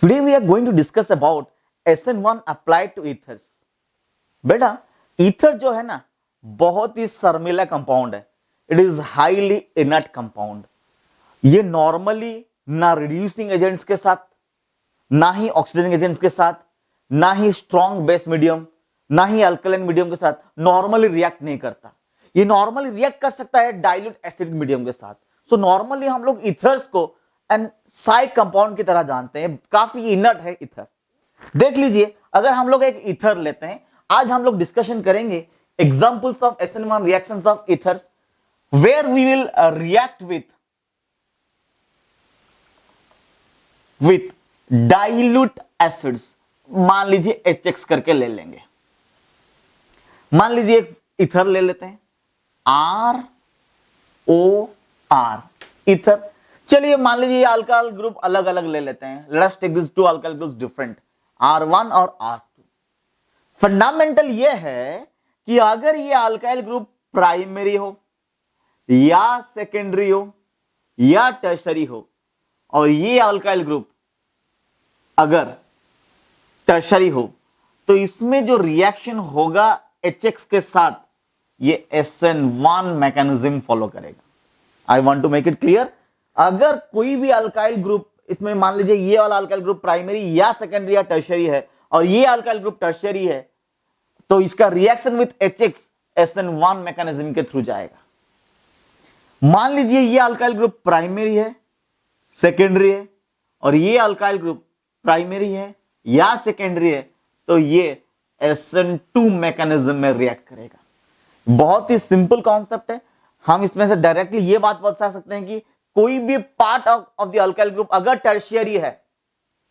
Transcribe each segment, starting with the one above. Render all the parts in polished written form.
Today we are going to discuss about SN1 applied to ethers. बेटा ether जो है ना बहुत ही शर्मिला कंपाउंड है. It is highly inert compound. ये नॉर्मली ना रिड्यूसिंग एजेंट्स के साथ, ना ही ऑक्सीडाइजिंग एजेंट्स के साथ, ना ही स्ट्रॉन्ग बेस मीडियम, ना ही अल्कलाइन मीडियम के साथ नॉर्मली रिएक्ट नहीं करता. ये नॉर्मली रिएक्ट कर सकता है डाइल्यूट एसिडिक मीडियम के साथ. सो नॉर्मली हम लोग ईथर्स को एंड साइड कंपाउंड की तरह जानते हैं. काफी इनर्ट है ईथर. देख लीजिए, अगर हम लोग एक ईथर लेते हैं, आज हम लोग डिस्कशन करेंगे examples of SN1 reactions of ethers where we will react with dilute acids. मान लीजिए HX करके ले लेंगे. मान लीजिए एक ईथर ले लेते हैं ROR ईथर. चलिए मान लीजिए अल्काइल ग्रुप अलग अलग ले लेते हैं. Let's take this two alkyl groups different, R1 और R2. फंडामेंटल ये है कि अगर ये अल्काइल ग्रुप प्राइमरी हो या सेकेंडरी हो या टर्शरी हो, और ये अल्काइल ग्रुप अगर टर्शरी हो, तो इसमें जो रिएक्शन होगा HX के साथ, ये SN1 मैकेनिज्म फॉलो करेगा. I want to make it clear. अगर कोई भी अल्काइल ग्रुप इसमें, मान लीजिए ये वाला अल्काइल ग्रुप प्राइमरी या सेकेंडरी या टर्शरी है और ये अल्काइल ग्रुप टर्शरी है, तो इसका reaction with HX SN1 mechanism के थ्रू जाएगा. मान लीजिए ये अल्काइल ग्रुप प्राइमरी है, सेकेंडरी है, और ये अल्काइल ग्रुप प्राइमरी है या सेकेंडरी है, तो ये SN2 मैकेनिज्म में रिएक्ट करेगा. बहुत ही सिंपल कॉन्सेप्ट है. हम इसमें से डायरेक्टली ये बात बता सकते हैं कि कोई भी part of the alkyl group अगर टर्शियरी है,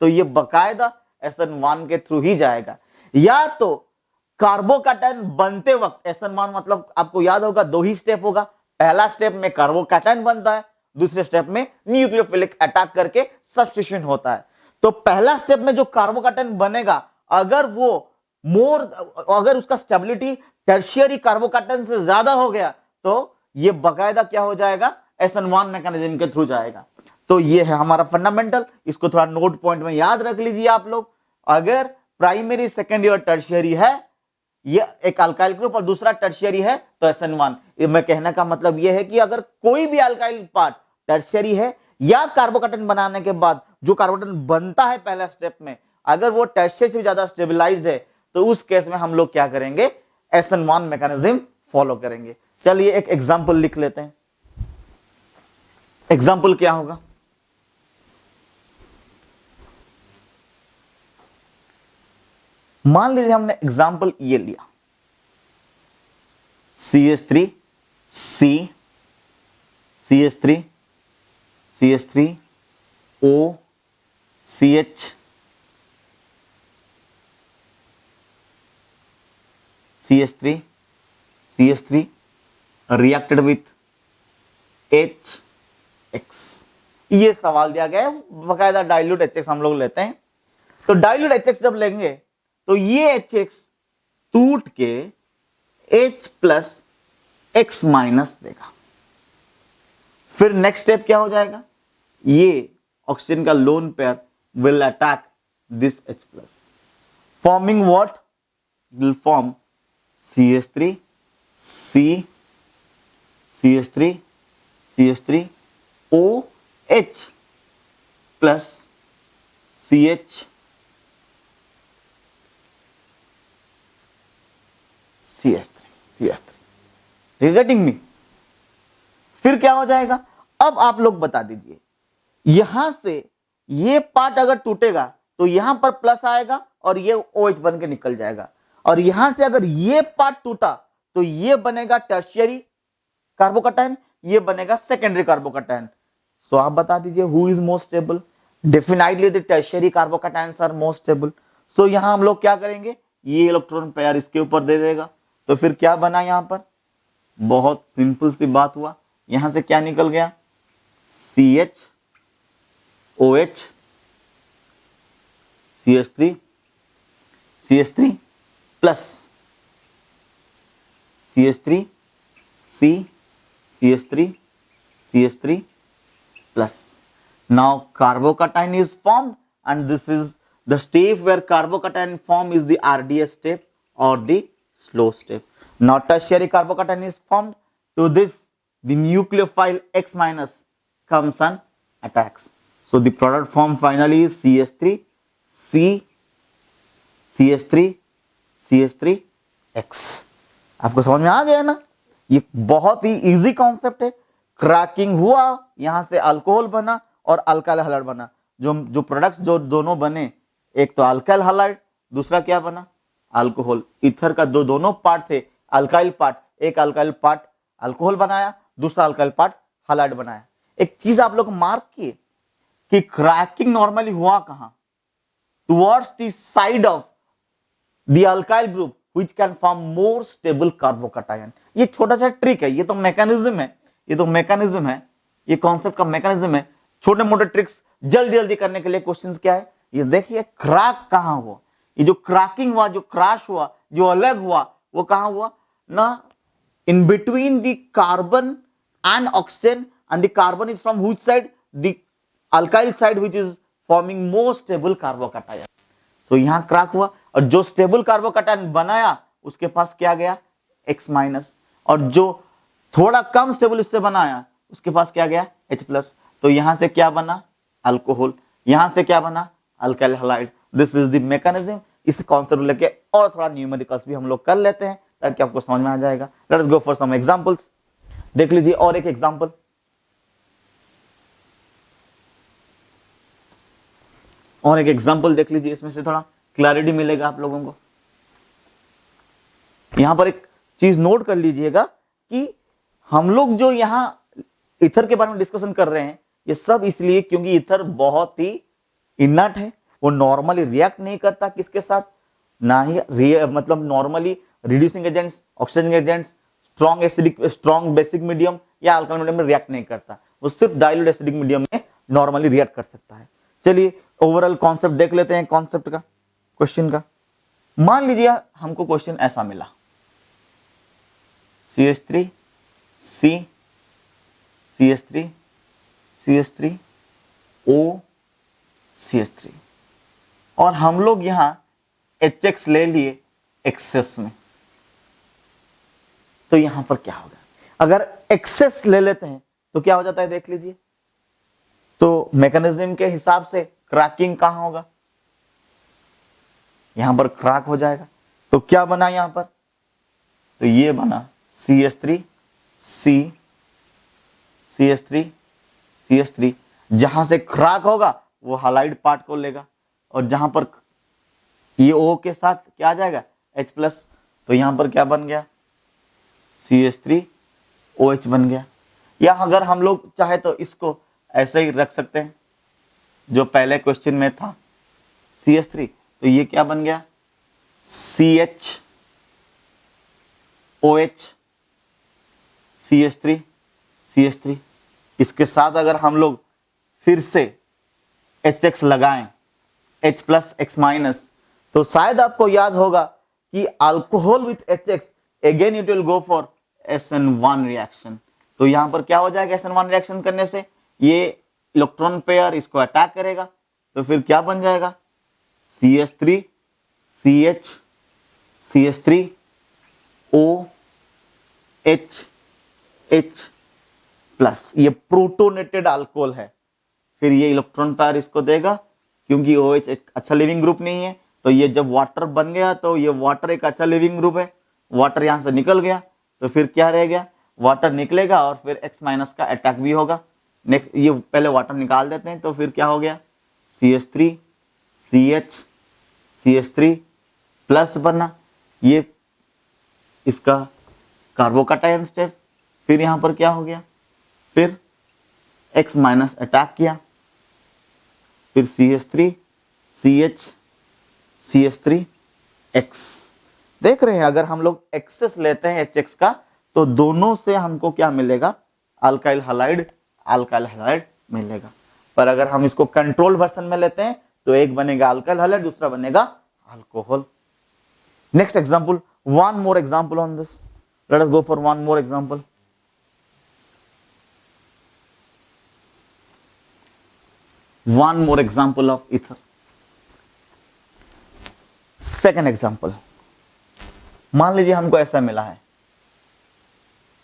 तो ये बकायदा SN1 के थ्रू ही जाएगा. या तो कार्बोकैटायन बनते वक्त SN1, मतलब आपको याद होगा दो ही स्टेप होगा. पहला स्टेप में कार्बोकैटायन बनता है, दूसरे स्टेप में न्यूक्लियोफिलिक अटैक करके सब्स्टिट्यूशन होता है. तो पहला स्टेप में जो कार्बोकैटायन बनेगा, अगर उसका स्टेबिलिटी टर्शियरी कार्बोकैटायन से ज्यादा हो गया, तो ये बकायदा क्या हो जाएगा, SN1 मैकेनिज्म के थ्रू जाएगा. तो ये है हमारा फंडामेंटल. इसको थोड़ा नोट पॉइंट में याद रख लीजिए आप लोग. अगर प्राइमरी, सेकेंडरी और टर्शियरी है, ये एक अल्काइल ग्रुप और दूसरा टर्शियरी है, तो SN1. मैं कहने का मतलब ये है कि अगर कोई भी अल्काइल पार्ट टर्शियरी है या कार्बोकैटायन बनाने के बाद जो कार्बोकैटायन बनता है पहला स्टेप में, अगर वो टर्शियरी से ज्यादा स्टेबलाइज्ड है, तो उस केस में हम लोग क्या करेंगे, SN1 मैकेनिज्म फॉलो करेंगे. चलिए एक एग्जांपल लिख लेते हैं. एग्जांपल क्या होगा, मान लीजिए हमने एग्जांपल ये लिया CH3 C CH3 CH3 O CH CH3 CH3 reacted with HX. ये सवाल दिया गया है, बकायदा डाइल्यूट HX हम लोग लेते हैं. तो डाइल्यूट HX जब लेंगे, तो ये HX टूट के H प्लस X माइनस देगा. फिर नेक्स्ट स्टेप क्या हो जाएगा, ये ऑक्सीजन का lone pair will attack this H plus, forming what, will form CH3 C CH3 CH3 OH plus CH CH3. Getting me. फिर क्या हो जाएगा, अब आप लोग बता दीजिए. यहां से ये पार्ट अगर टूटेगा, तो यहां पर प्लस आएगा और ये OH बन के निकल जाएगा. और यहां से अगर ये पार्ट टूटा, तो ये बनेगा टर्शियरी कार्बोकैटायन, ये बनेगा सेकेंडरी कार्बोकैटायन. सो आप बता दीजिए who is most stable. Definitely the tertiary carbocations are most stable. So यहां हम लोग क्या करेंगे, ये इलेक्ट्रॉन पेयर इसके ऊपर दे देगा. तो फिर क्या बना, यहां पर बहुत सिंपल सी बात हुआ. यहां से क्या निकल गया, CH OH CH3 plus CH3 C CH3 plus. Now carbocation is formed and this is the step where carbocation form is the RDS step or the slow step. Now tertiary carbocation is formed. To this, the nucleophile X minus comes and attacks. So the product form finally is CH3, C, CH3, CH3X. आपको समझ में आ गया ना? ये बहुत ही easy concept है. Cracking हुआ, यहां से अल्कोहल बना और अल्काइल हैलाइड बना. जो प्रोडक्ट्स जो दोनों बने, एक तो अल्काइल हैलाइड, दूसरा क्या बना? अल्कोहल. ईथर का दोनों पार्ट थे, अल्काइल पार्ट, एक अल्काइल पार्ट अल्कोहल बनाया, दूसरा अल्काइल पार्ट हैलाइड बनाया. एक चीज आप लोग मार्क किए कि क्रैकिंग नॉर्मली हुआ कहां? Towards the side of the alkyl group which can form more stable carbocation. ये छोटा सा ट्रिक है, ये तो मैकेनिज्म है, ये कॉन्सेप्ट का मैकेनिज्म है. छोटे मोटे ट्रिक्स जल्दी जल्दी करने के लिए क्वेश्चंस क्या है? ये देखिए क्रैक कहां हुआ. ये जो क्रैकिंग हुआ, जो क्रैश हुआ, जो अलग हुआ, वो कहां हुआ ना? In between the carbon and oxygen, and the carbon is from which side? The alkyl side which is forming more stable carbocation. तो यहां क्रैक हुआ और जो स्टेबल कार्बोकैटायन बनाया उसके पास क्या गया? X minus. और जो थोड़ा कम स्टेबल इससे बनाया उसके पास क्या गया? H plus. तो यहां से क्या बना? अल्कोहल. यहां से क्या बना? Alkyl halide. This is the mechanism. इस कॉन्सेप्ट लेके और थोड़ा न्यूमेरिकल्स भी हम लोग कर लेते हैं ताकि आपको समझ में आ जाएगा. Let us go for some examples. देख लीजिए और एक एग्जांपल. और एक एग्जांपल देख लीजिए, इसमें से थोड़ा क्लैरिटी मिलेगा आप लोगों को. यहां पर एक चीज नोट कर लीजिएगा कि हम लोग जो यहां ईथर के बारे में डिस्कशन कर रहे हैं, ये सब इसलिए क्योंकि ईथर बहुत ही इनर्ट है. वो नॉर्मली रिएक्ट नहीं करता किसके साथ? ना ही मतलब normally reducing agents, oxygen agents, strong acidic, strong basic medium या अल्काइल मीडियम में रिएक्ट नहीं करता. वो सिर्फ डाइल्यूट एसिडिक मीडियम में नॉर्मली रिएक्ट कर सकता है. चलिए ओवरऑल कॉन्सेप्ट देख लेते हैं. कॉन्सेप्ट का, क्वेश्चन का, मान लीजिए हमको क्वेश्चन ऐसा मिला, CH3 C CH3 CH3 O CH3 और हम लोग यहां HX ले लिए एक्सेस में. तो यहां पर क्या होगा? अगर एक्सेस ले लेते हैं तो क्या हो जाता है देख लीजिए. तो मैकेनिज्म के हिसाब से क्रैकिंग कहां होगा? यहां पर क्रैक हो जाएगा. तो क्या बना यहां पर? तो ये बना CH3 C CH3 CH3. जहां से क्रैक होगा वो हैलाइड पार्ट को लेगा और जहां पर ये O के साथ क्या आ जाएगा? H plus. तो यहां पर क्या बन गया? CH3 OH बन गया. या अगर हम लोग चाहे तो इसको ऐसे ही रख सकते हैं जो पहले क्वेश्चन में था CH3. तो ये क्या बन गया? CH OH CH3 CH3. इसके साथ अगर हम लोग फिर से HX लगाएं, H प्लस X माइनस, तो शायद आपको याद होगा कि alcohol with HX again it will go for SN1 reaction. तो यहां पर क्या हो जाएगा? SN1 रिएक्शन करने से ये इलेक्ट्रॉन पेयर इसको अटैक करेगा. तो फिर क्या बन जाएगा? CH3 CH CH3 O H H plus. ये प्रोटोनेटेड अल्कोहल है. फिर ये इलेक्ट्रॉन पेयर इसको देगा क्योंकि OH एक अच्छा लिविंग ग्रुप नहीं है. तो ये जब वाटर बन गया तो ये वाटर एक अच्छा लिविंग ग्रुप है. वाटर यहां से निकल गया तो फिर क्या रह गया? वाटर निकलेगा और फिर X माइनस का अटैक भी होगा. नेक्स्ट ये पहले वाटर निकाल देते हैं. तो फिर क्या हो गया? CH3 CH CH3 प्लस बना. ये इसका कार्बोकैटायन स्टेप. फिर यहां पर क्या हो गया? फिर X माइनस अटैक किया. फिर CH3 CH CH3 X. देख रहे हैं अगर हम लोग एक्सेस लेते हैं HX का तो दोनों से हमको क्या मिलेगा? अल्काइल हैलाइड मिलेगा. पर अगर हम इसको कंट्रोल वर्जन में लेते हैं तो एक बनेगा अल्काइल हैलाइड, दूसरा बनेगा alcohol. Next example, one more example on this. Late us go for one more example. One more example of ether. Second example, मान लीजिए हमको ऐसा मिला है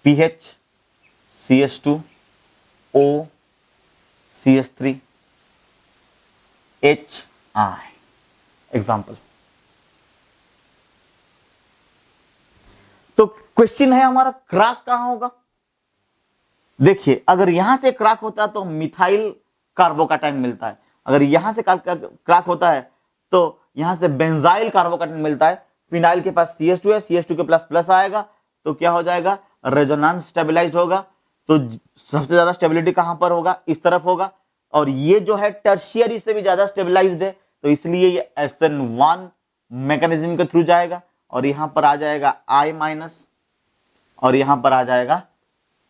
pH CH2 O CH3 HI example. तो क्वेश्चन है हमारा क्रैक कहां होगा। देखिए अगर यहां से क्रैक होता है तो मिथाइल कार्बोकैटायन मिलता है, अगर यहां से क्रैक होता है तो यहां से बेंजाइल कार्बोकैटायन मिलता है। फिनाइल के पास CH2 है, CH2 के प्लस प्लस आएगा तो क्या हो जाएगा, रेजोनेंस स्टेबलाइज्ड होगा। तो सबसे ज्यादा स्टेबिलिटी कहां पर होगा, इस तरफ होगा, और ये जो है टर्शियरी से भी ज्यादा स्टेबलाइज्ड है, तो इसलिए ये SN1 मैकेनिज्म के थ्रू जाएगा और यहां पर आ जाएगा I- और यहां पर आ जाएगा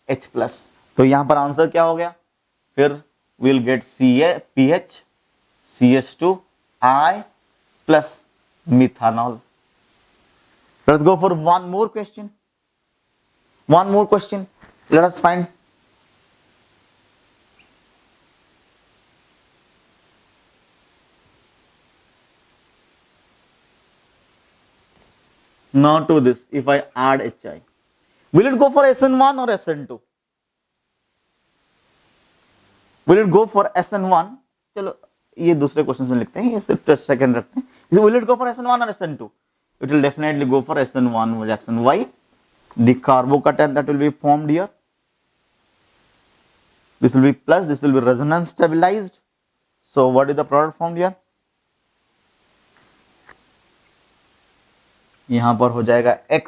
H+। तो यहां पर आंसर क्या हो गया, फिर we'll get PH CH2 I plus methanol. Let's go for one more question. One more question. Let us find. Now to this, if I add HI, will it go for SN1 or SN2? Will it go for SN1? चलो ये दूसरे question में लिखते हैं, ये सिर्फ second रखते हैं। Will it go for SN1 or SN2? It will definitely go for SN1 reaction. Why? The carbocation that will be formed here, this will be plus, this will be resonance stabilized. So what is the product formed here? यहां पर हो जाएगा X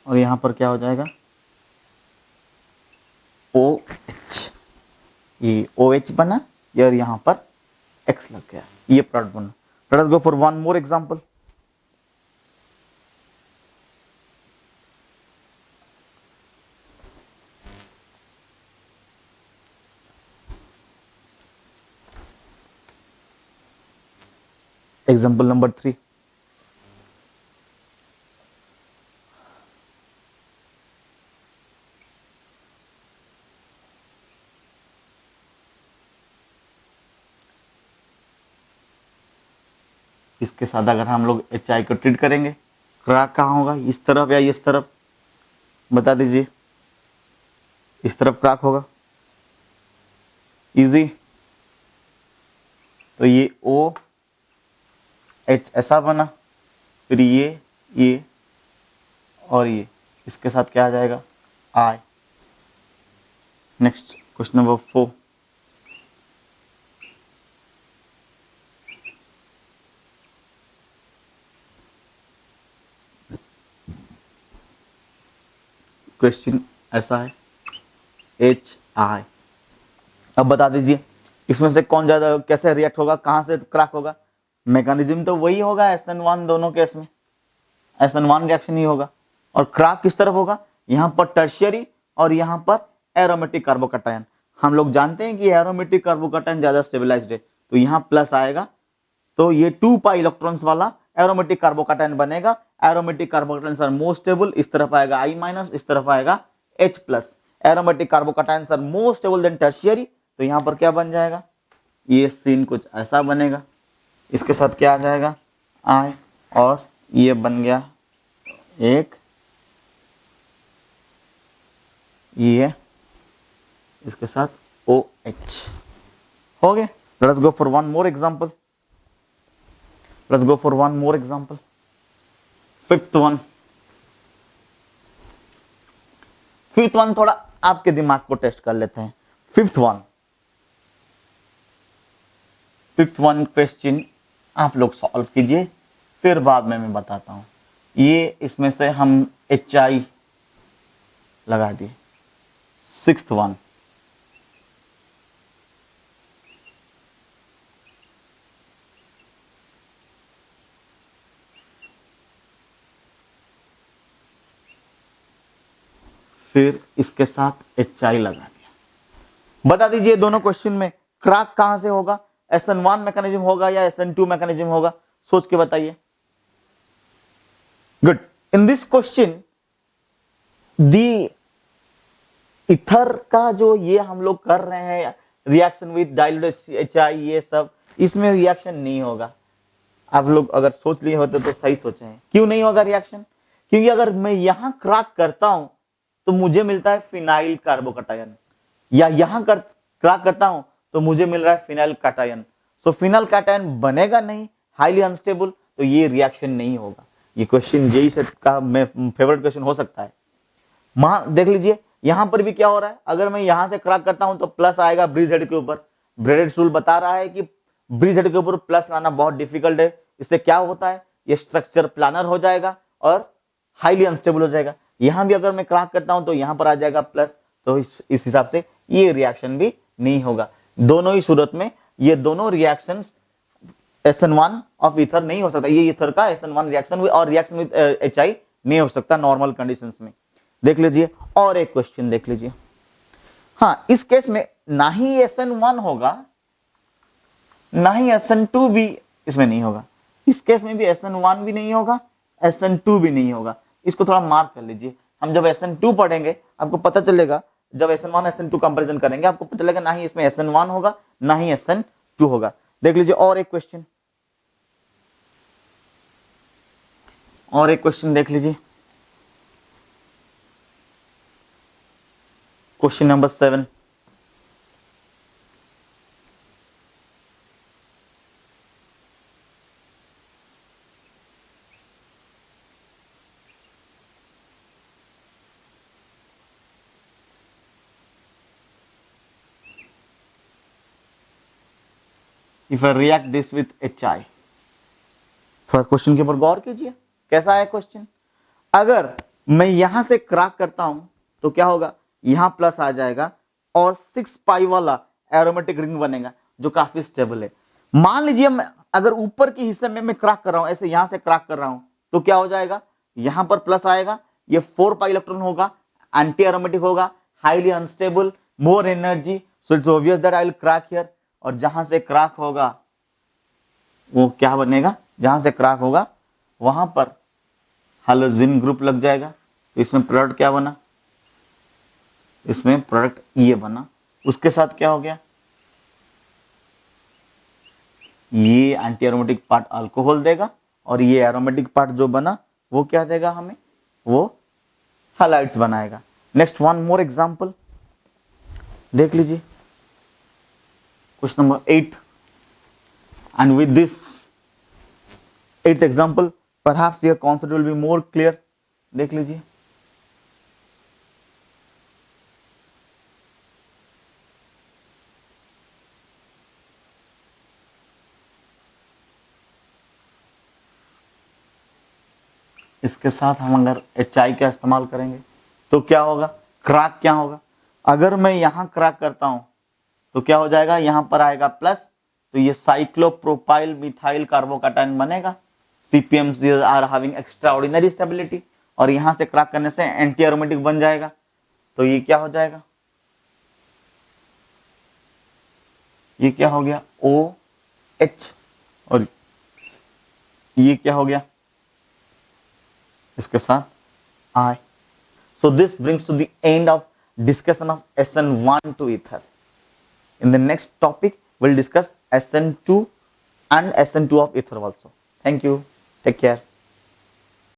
और यहां पर क्या हो जाएगा OH। ये OH बना और यहां पर X लग गया, ये प्रोडक्ट बना। Let us go for one more example. Example number 3. इसके साथ अगर हम लोग HI को ट्रीट करेंगे, क्रैक कहाँ होगा, इस तरफ या इस तरफ, बता दीजिए। इस तरफ क्रैक होगा, इजी। तो ये OH ऐसा बना, फिर ये और ये, इसके साथ क्या आ जाएगा I। Next question number 4। Question ऐसा है HI। अब बता दीजिए इसमें से कौन ज्यादा कैसे रिएक्ट होगा, कहां से क्रैक होगा। मैकेनिज्म तो वही होगा SN1, दोनों केस में SN1 रिएक्शन ही होगा। और क्रैक किस तरफ होगा, यहां पर टर्शियरी और यहां पर एरोमेटिक कार्बोकैटायन। हम लोग जानते हैं कि एरोमेटिक कार्बोकैटायन ज्यादा स्टेबलाइज्ड है, तो यहां प्लस आएगा, तो ये 2 पाई इलेक्ट्रॉन्स वाला एरोमेटिक कार्बोकैटायन बनेगा। Aromatic carbocations are more stable, इस तरफ आएगा I-, इस तरफ आएगा H+। Aromatic carbocations are more stable than tertiary, तो यहां पर क्या बन जाएगा, ये सीन कुछ ऐसा बनेगा। इसके साथ क्या आ जाएगा I, और ये बन गया एक, ये इसके साथ OH हो गया। Let us go for one more example. Let's go for one more example. Fifth one थोड़ा आपके दिमाग को टेस्ट कर लेते हैं। फिफ्थ वन क्वेश्चन आप लोग सॉल्व कीजिए, फिर बाद में मैं बताता हूं। ये इसमें से हम HI लगा दिए। सिक्स्थ वन, फिर इसके साथ HI लगा दिया। बता दीजिए दोनों क्वेश्चन में क्रैक कहां से होगा, SN1 मैकेनिज्म होगा या SN2 मैकेनिज्म होगा, सोच के बताइए। Good. In this question the ether का जो ये हम लोग कर रहे हैं रिएक्शन विद डाइल्यूटेड HI, ये सब इसमें रिएक्शन नहीं होगा। आप लोग अगर सोच लिए होते तो सही सोचे हैं। क्यों नहीं होगा रिएक्शन? क्योंकि अगर मैं यहां क्रैक करता हूं तो मुझे मिलता है फिनाइल कार्बोकटायन, या यहां क्रैक करता हूं तो मुझे मिल रहा है फिनाइल कैटायन। सो फिनाइल कैटायन बनेगा नहीं, हाईली अनस्टेबल, तो ये रिएक्शन नहीं होगा। ये क्वेश्चन जेई सेट का फेवरेट क्वेश्चन हो सकता है। देख लीजिए यहां पर भी क्या हो रहा है, अगर मैं यहां से क्रैक करता हूं तो प्लस आएगा ब्रिज हेड के ऊपर। ब्रेडेड रूल बता रहा है कि ब्रिज हेड के ऊपर प्लस लाना बहुत डिफिकल्ट है। इससे क्या होता है, ये स्ट्रक्चर प्लानर हो जाएगा और हाईली अनस्टेबल हो जाएगा। यहां भी अगर मैं क्रैक करता हूं तो यहां पर आ जाएगा प्लस, तो इस हिसाब से ये रिएक्शन भी नहीं होगा। दोनों ही सूरत में ये दोनों रिएक्शन SN1 ऑफ ईथर नहीं हो सकता। ये ईथर का SN1 रिएक्शन और रिएक्शन विद HI नहीं हो सकता नॉर्मल कंडीशंस में। देख लीजिए और एक क्वेश्चन देख लीजिए। हाँ, इस केस में ना ही SN1 होगा ना ही SN2 भी इसमें नहीं होगा। इस केस में भी SN1 भी नहीं होगा, SN2 भी नहीं होगा। इसको थोड़ा मार्क कर लीजिए। हम जब SN2 पढ़ेंगे आपको पता चलेगा, जब SN1 SN2 कंपैरिजन करेंगे आपको पता चलेगा ना ही इसमें SN1 होगा ना ही SN2 होगा। देख लीजिए और एक क्वेश्चन, देख लीजिए। Question number 7। If I react this with HI, थोड़ा क्वेश्चन के ऊपर गौर कीजिए कैसा है क्वेश्चन। अगर मैं यहां से क्रैक करता हूं तो क्या होगा, यहां प्लस आ जाएगा और 6 पाई वाला एरोमेटिक रिंग बनेगा जो काफी स्टेबल है। मान लीजिए मैं अगर ऊपर के हिस्से में मैं क्रैक कर रहा हूं, ऐसे यहां से क्रैक कर रहा हूं, तो क्या हो जाएगा, यहां पर प्लस आएगा, ये 4 पाई इलेक्ट्रॉन होगा, एंटी एरोमेटिक होगा, highly unstable, more energy, so it's obvious that I will crack here. और जहां से क्रैक होगा वो क्या बनेगा, जहां से क्रैक होगा वहां पर हैलोजन ग्रुप लग जाएगा। तो इसमें प्रोडक्ट क्या बना, इसमें प्रोडक्ट ये बना। उसके साथ क्या हो गया, ये एंटी एरोमेटिक पार्ट अल्कोहल देगा और ये एरोमेटिक पार्ट जो बना वो क्या देगा हमें, वो हैलाइड्स बनाएगा। नेक्स्ट वन मोर एग्जांपल देख लीजिए, question number 8। And with this 8th example perhaps your concept will be more clear। देख लीजिए इसके साथ हम अगर HI का इस्तेमाल करेंगे तो क्या होगा, क्रैक क्या होगा। अगर मैं यहां क्रैक करता हूं तो क्या हो जाएगा, यहां पर आएगा प्लस, तो ये साइक्लोप्रोपाइल मिथाइल कार्बोकैटायन बनेगा। CPMs are having extraordinary stability, और यहां से क्रैक करने से एंटी एरोमेटिक बन जाएगा। तो ये क्या हो जाएगा, ये क्या हो गया OH, और ये क्या हो गया इसके साथ I। So this brings to the end of discussion of SN1 to ether. In the next topic, we'll discuss SN2 and SN2 of ether also. Thank you. Take care.